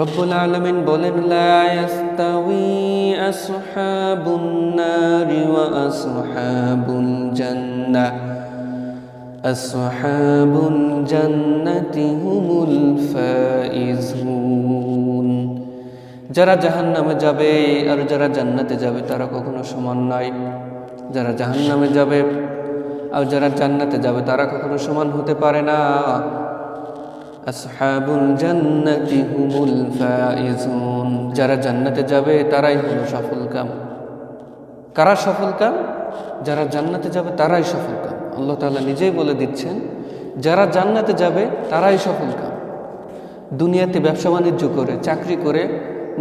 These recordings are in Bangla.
রব্বুল আলামিন বলেন, লা ইয়াস্তাউই আসহাবুন নারি ওয়া আসহাবুল জান্নাহ, আসহাবুল জান্নাতি হুমুল ফাইজুন। যারা জাহান্নামে যাবে আর যারা জান্নাতে যাবে তারা কখনো সমান নয়। যারা জাহান্নামে যাবে আর যারা জান্নাতে যাবে তারা কখনো সমান হতে পারে না। আসহাবুল জান্নাতি হুমুল ফাইজুন, যারা জান্নাতে যাবে তারাই হলো সফলকাম। কারা সফলকাম? যারা জান্নাতে যাবে তারাই সফলকাম। আল্লাহ তাআলা নিজেই বলে দিচ্ছেন, যারা জান্নাতে যাবে তারাই সফলকাম। দুনিয়াতে ব্যবসা বাণিজ্য করে, চাকরি করে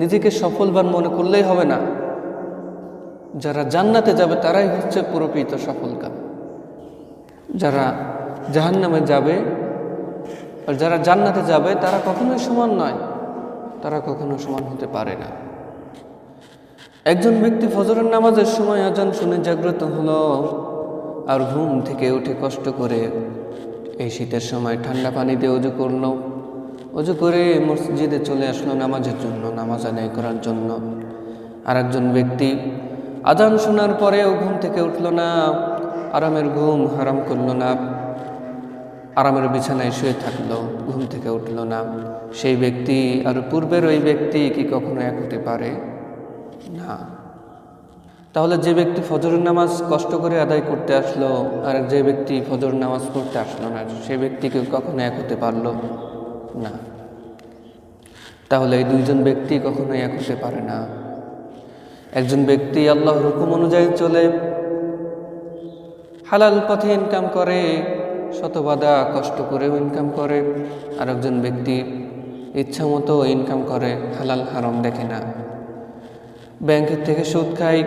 নিজেকে সফলবান মনে করলেই হবে না। যারা জান্নাতে যাবে তারাই হচ্ছে প্রকৃত সফলকাম। যারা জাহান্নামে যাবে আর যারা জান্নাতে যাবে তারা কখনোই সমান নয়, তারা কখনো সমান হতে পারে না। একজন ব্যক্তি ফজরের নামাজের সময় আজান শুনে জাগ্রত হলো আর ঘুম থেকে উঠে কষ্ট করে এই শীতের সময় ঠান্ডা পানি দিয়ে অজু করলো, অজু করে মসজিদে চলে আসলো নামাজের জন্য, নামাজ আদায় করার জন্য। আর একজন ব্যক্তি আজান শোনার পরেও ঘুম থেকে উঠল না, আরামের ঘুম হারাম করল না, আরামের বিছানায় শুয়ে থাকলো, ঘুম থেকে উঠল না। সেই ব্যক্তি আর পূর্বের ওই ব্যক্তি কি কখনো এক হতে পারে না। তাহলে যে ব্যক্তি ফজরের নামাজ কষ্ট করে আদায় করতে আসলো আর যে ব্যক্তি ফজরের নামাজ পড়তে আসলো না, সেই ব্যক্তিকে কখনো এক হতে পারলো না। তাহলে এই দুইজন ব্যক্তি কখনোই এক হতে পারে না। একজন ব্যক্তি আল্লাহর হুকুম অনুযায়ী চলে, হালাল পথে ইনকাম করে, শতবাদা কষ্ট করেও ইনকাম করে। আর একজন ব্যক্তি ইচ্ছা মতো ইনকাম করে, হালাল হারাম দেখে না। ব্যাংকের থেকে সুদ খায়,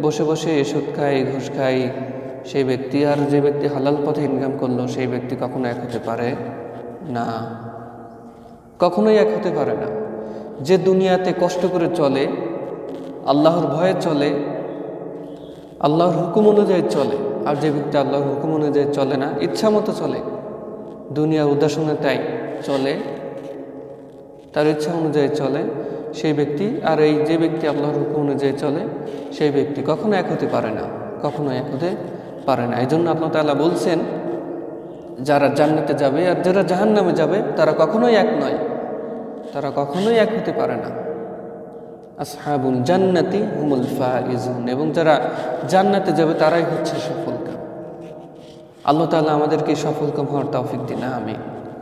বসে বসে সুদ খায়, ঘুষ খায়। সেই ব্যক্তি আর যে ব্যক্তি হালাল পথে ইনকাম করলো, সেই ব্যক্তি কখনো এক হতে পারে না, কখনোই এক হতে পারে না। যে দুনিয়াতে কষ্ট করে চলে, আল্লাহর ভয়ে চলে, আল্লাহর হুকুম অনুযায়ী চলে, আর যে ব্যক্তি আল্লাহর হুকুম অনুযায়ী চলে না, ইচ্ছা মতো চলে, দুনিয়ার উদাসীনতায় চলে, তার ইচ্ছা অনুযায়ী চলে, সেই ব্যক্তি আর এই যে ব্যক্তি আল্লাহর হুকুম অনুযায়ী চলে, সেই ব্যক্তি কখনো এক হতে পারে না, কখনো এক হতে পারে না। এই জন্য আল্লাহ তাআলা বলছেন, যারা জান্নাতে যাবে আর যারা জাহান্নামে যাবে তারা কখনোই এক নয়, তারা কখনোই এক হতে পারে না। আসহাবুল জান্নাতি হুমুল ফাইজুন, এবং যারা জান্নাতে যাবে তারাই হচ্ছে সফলকাম। আল্লাহ তাআলা আমাদেরকে সফলকাম হওয়ার তৌফিক দিন, আমিন।